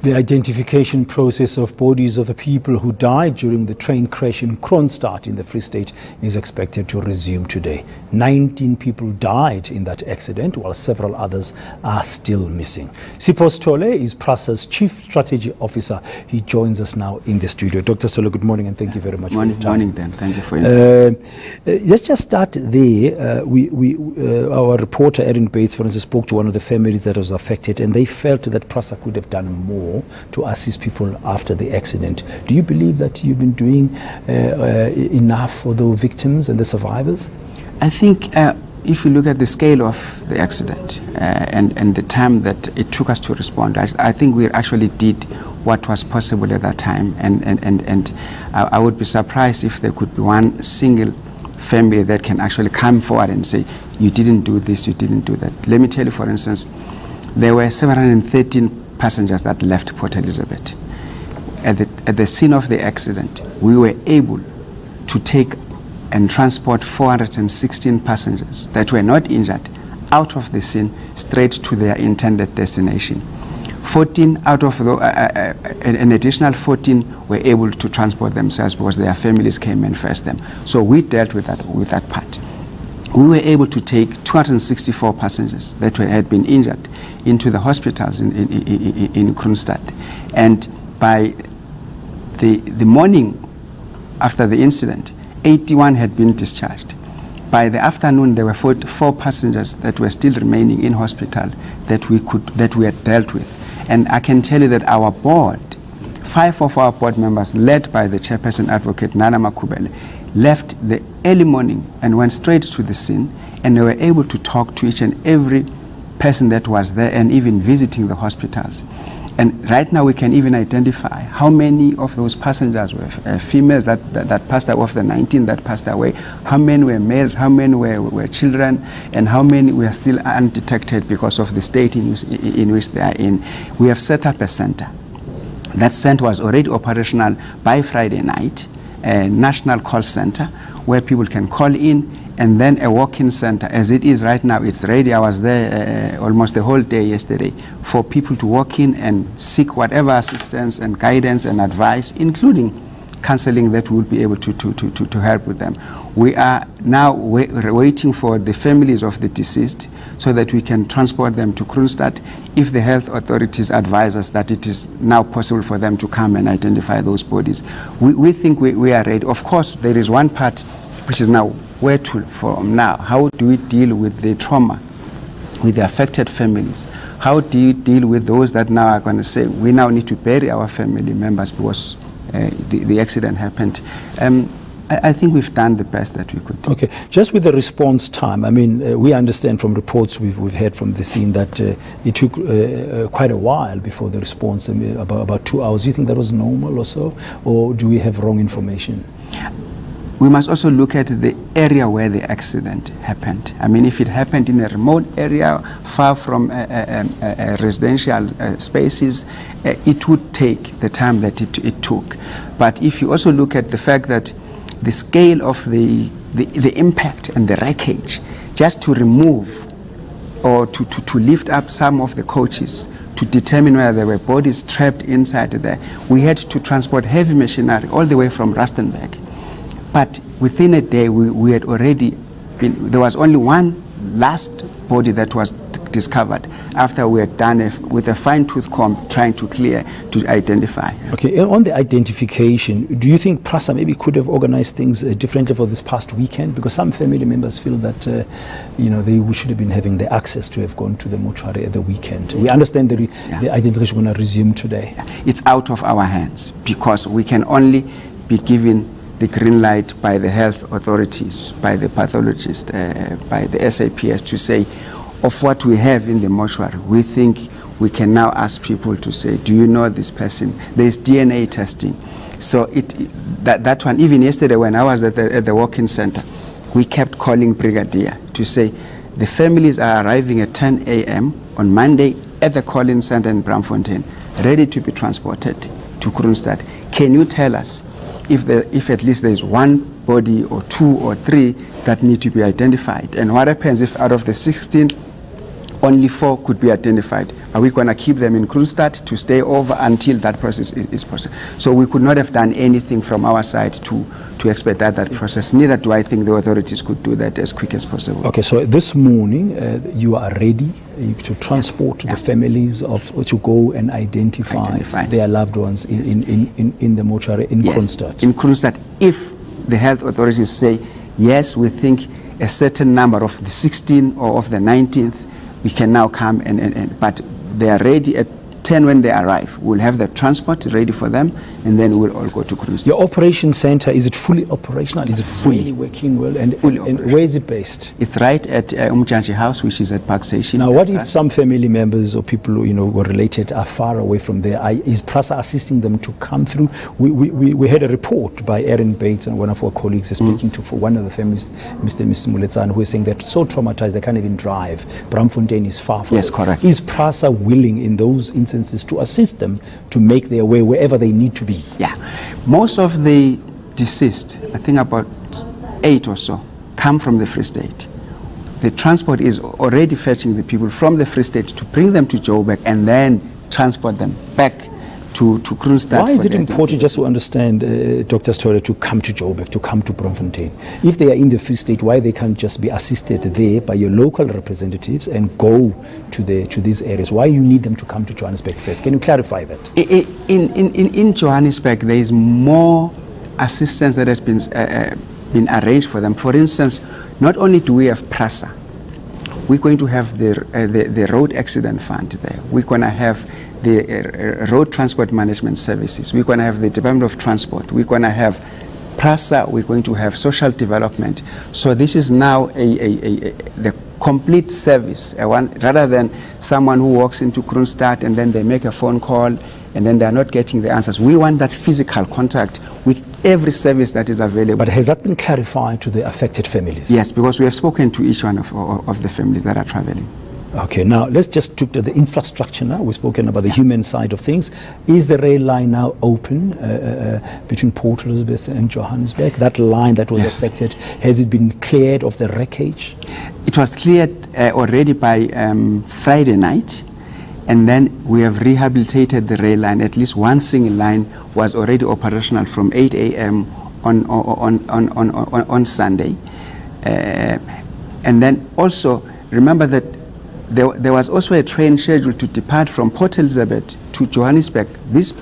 The identification process of bodies of the people who died during the train crash in Kroonstad in the Free State is expected to resume today. 19 people died in that accident, while several others are still missing. Sipho Sithole is PRASA's Chief Strategy Officer. He joins us now in the studio. Dr. Sithole, good morning and thank you very much for your time. Morning, Dan. Thank you for your Let's just start there. Our reporter, Erin Bates, for instance, spoke to one of the families that was affected, and they felt that PRASA could have done more to assist people after the accident. Do you believe that you've been doing enough for the victims and the survivors? I think if you look at the scale of the accident and the time that it took us to respond, I think we actually did what was possible at that time, and I would be surprised if there could be one single family that can actually come forward and say, you didn't do this, you didn't do that. Let me tell you, for instance, there were 713 passengers that left Port Elizabeth. At the scene of the accident, we were able to take and transport 416 passengers that were not injured out of the scene straight to their intended destination. 14 out of an additional 14 were able to transport themselves because their families came and fetched them. So we dealt with that part. We were able to take 264 passengers that had been injured into the hospitals in Kroonstad. And by the morning after the incident, 81 had been discharged. By the afternoon, there were 44 passengers that were still remaining in hospital that we had dealt with. And I can tell you that our board, 5 of our board members, led by the chairperson advocate Nana Makubele, left the early morning and went straight to the scene, and they were able to talk to each and every person that was there and even visiting the hospitals. And right now we can even identify how many of those passengers were females that passed away, of the 19 that passed away, how many were males, how many were children, and how many were still undetected because of the state in which they are in. We have set up a center. That center was already operational by Friday night, a national call center where people can call in, and then a walk-in center. As it is right now, it's ready. I was there almost the whole day yesterday for people to walk in and seek whatever assistance and guidance and advice, including counseling, that we'll be able to help with them. We are now waiting for the families of the deceased so that we can transport them to Kroonstad if the health authorities advise us that it is now possible for them to come and identify those bodies. We think we are ready. Of course, there is one part which is now where to from now. How do we deal with the trauma, with the affected families? How do you deal with those that now are going to say, we now need to bury our family members because the accident happened? I think we've done the best that we could do. Okay, just with the response time, I mean, we understand from reports we've heard from the scene that it took quite a while before the response, about 2 hours. Do you think that was normal or so, or do we have wrong information? We must also look at the area where the accident happened. I mean, if it happened in a remote area, far from residential spaces, it would take the time that it took. But if you also look at the fact that the scale of the impact and the wreckage, just to remove or to lift up some of the coaches, to determine whether there were bodies trapped inside there, we had to transport heavy machinery all the way from Rustenburg. But within a day, we had already been, there was only one last body that was discovered after we had done with a fine-tooth comb trying to clear, to identify. Okay, on the identification, do you think PRASA maybe could have organized things differently for this past weekend? Because some family members feel that, you know, they should have been having the access to have gone to the mortuary at the weekend. We understand the identification is going to resume today. It's out of our hands because we can only be given the green light by the health authorities, by the pathologist, by the SAPS to say, of what we have in the mortuary, we think we can now ask people to say, do you know this person? There's DNA testing. So that one, even yesterday when I was at the walk-in center, we kept calling Brigadier to say, the families are arriving at 10 a.m. on Monday at the call-in center in Braamfontein, ready to be transported to Kroonstad. Can you tell us if at least there's one body or 2 or 3 that need to be identified? And what happens if out of the 16 only 4 could be identified. Are we going to keep them in Kroonstad to stay over until that process is processed? So we could not have done anything from our side to expedite that process. Neither do I think the authorities could do that as quick as possible. Okay, so this morning you are ready to transport the families to go and identify their loved ones in the mortuary in Kroonstad. In Kroonstad, if the health authorities say, yes, we think a certain number of the 16th or of the 19th, we can now come but they are ready at 10 when they arrive. We'll have the transport ready for them, and then we'll all go to Kroonstad. Your operation center, is it fully operational? Is it really working well? And where is it based? It's right at Umjanji House, which is at Park Station. Now, what if some family members or people who were related are far away from there? Is PRASA assisting them to come through? We had a report by Aaron Bates, and one of our colleagues is speaking to for one of the families, Mr. and Mrs. Muletsane, who is saying they're so traumatized they can't even drive. Braamfontein is far from. Yes, correct. Is PRASA willing in those instances to assist them to make their way wherever they need to be? Yeah. Most of the deceased, I think about 8 or so, come from the Free State. The transport is already fetching the people from the Free State to bring them to Joburg and then transport them back to Kroonstad. Why is it important, just to understand, Dr. Story, to come to Joburg, to come to Braamfontein? If they are in the Free State, why they can't just be assisted there by your local representatives and go to these areas? Why you need them to come to Johannesburg first? Can you clarify that? In Johannesburg, there is more assistance that has been arranged for them. For instance, not only do we have PRASA, we're going to have the road accident fund there. We're going to have the road transport management services. We're going to have the Department of Transport. We're going to have PRASA. We're going to have social development. So this is now the complete service, rather than someone who walks into Kroonstad and then they make a phone call and then they're not getting the answers. We want that physical contact with every service that is available. But has that been clarified to the affected families? Yes, because we have spoken to each one of the families that are traveling. Okay, now let's just talk to the infrastructure now. We've spoken about the human side of things. Is the rail line now open between Port Elizabeth and Johannesburg? That line that was affected, has it been cleared of the wreckage? It was cleared already by Friday night, and then we have rehabilitated the rail line. At least one single line was already operational from 8 a.m. on Sunday. And then also, remember that there was also a train scheduled to depart from Port Elizabeth to Johannesburg this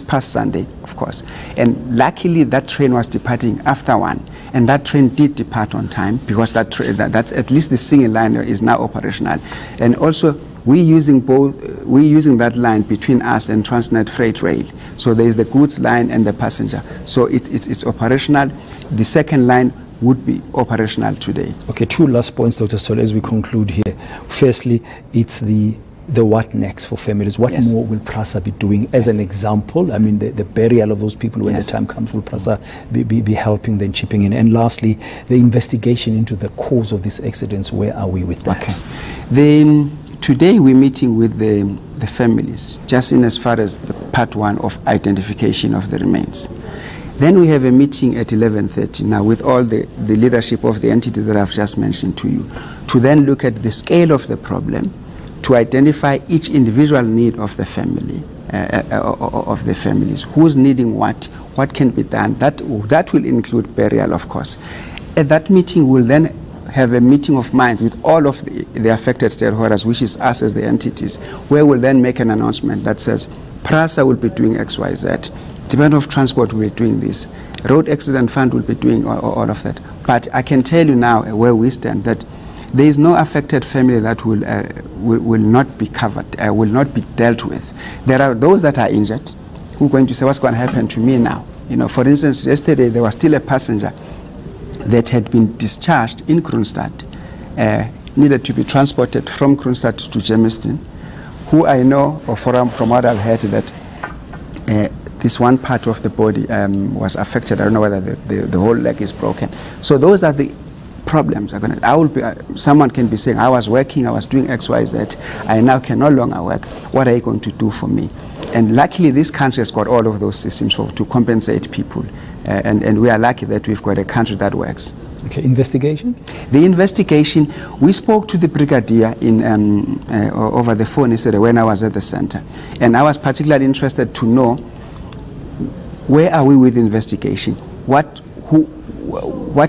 past Sunday, of course. And luckily that train was departing after 1. And that train did depart on time, because that's at least the single line is now operational. And also we're using that line between us and Transnet Freight Rail. So there is the goods line and the passenger. So it's operational. The second line would be operational today. Okay, 2 last points, Dr. Stoll, as we conclude here. Firstly, it's the what next for families. What more will PRASA be doing? As an example, I mean, the burial of those people when the time comes, will PRASA be helping, then chipping in? And lastly, the investigation into the cause of these accidents, where are we with that? Okay. Today we're meeting with the families, just in as far as the part 1 of identification of the remains. Then we have a meeting at 11:30 now with all the leadership of the entity that I've just mentioned to you, to then look at the scale of the problem, to identify each individual need of the family, of the families, who's needing what can be done. That will include burial, of course. At that meeting, we'll then have a meeting of minds with all of the affected stakeholders, which is us as the entities, where we'll then make an announcement that says, PRASA will be doing X, Y, Z. Department of Transport will be doing this. Road Accident Fund will be doing all of that. But I can tell you now where we stand, that there is no affected family that will not be covered, will not be dealt with. There are those that are injured who are going to say, what's going to happen to me now? You know, for instance, yesterday there was still a passenger that had been discharged in Kroonstad, needed to be transported from Kroonstad to Germiston, who I know, or from what I've heard, that this one part of the body was affected. I don't know whether the whole leg is broken. So those are the problems. Someone can be saying, I was working, I was doing X, Y, Z, I now can no longer work. What are you going to do for me? And luckily, this country has got all of those systems to compensate people. And we are lucky that we've got a country that works. Okay, investigation? The investigation, we spoke to the brigadier over the phone yesterday when I was at the center. And I was particularly interested to know, where are we with the investigation? What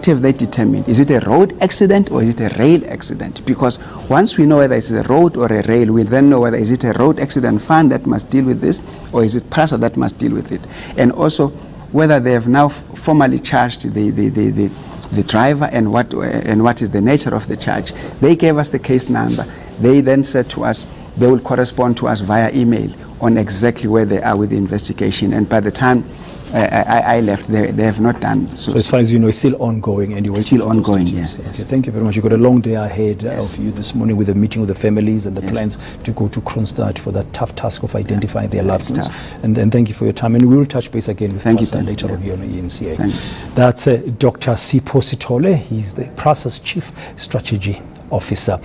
have they determined? Is it a road accident or is it a rail accident? Because once we know whether it's a road or a rail, we then know whether is it a road accident fund that must deal with this, or is it PRASA that must deal with it. And also whether they have now formally charged the driver, and what is the nature of the charge. They gave us the case number. They then said to us they will correspond to us via email on exactly where they are with the investigation. And by the time I left, they have not done so. So as far as you know, it's still ongoing, and you're still ongoing. Yes. Okay, thank you very much. You've got a long day ahead of you this morning with a meeting with the families and the plans to go to Kroonstad for that tough task of identifying their loved ones. And thank you for your time. And we will touch base again with PRASA later on here on ENCA. That's Dr. Sipho Sithole. He's the PRASA's Chief Strategy Officer.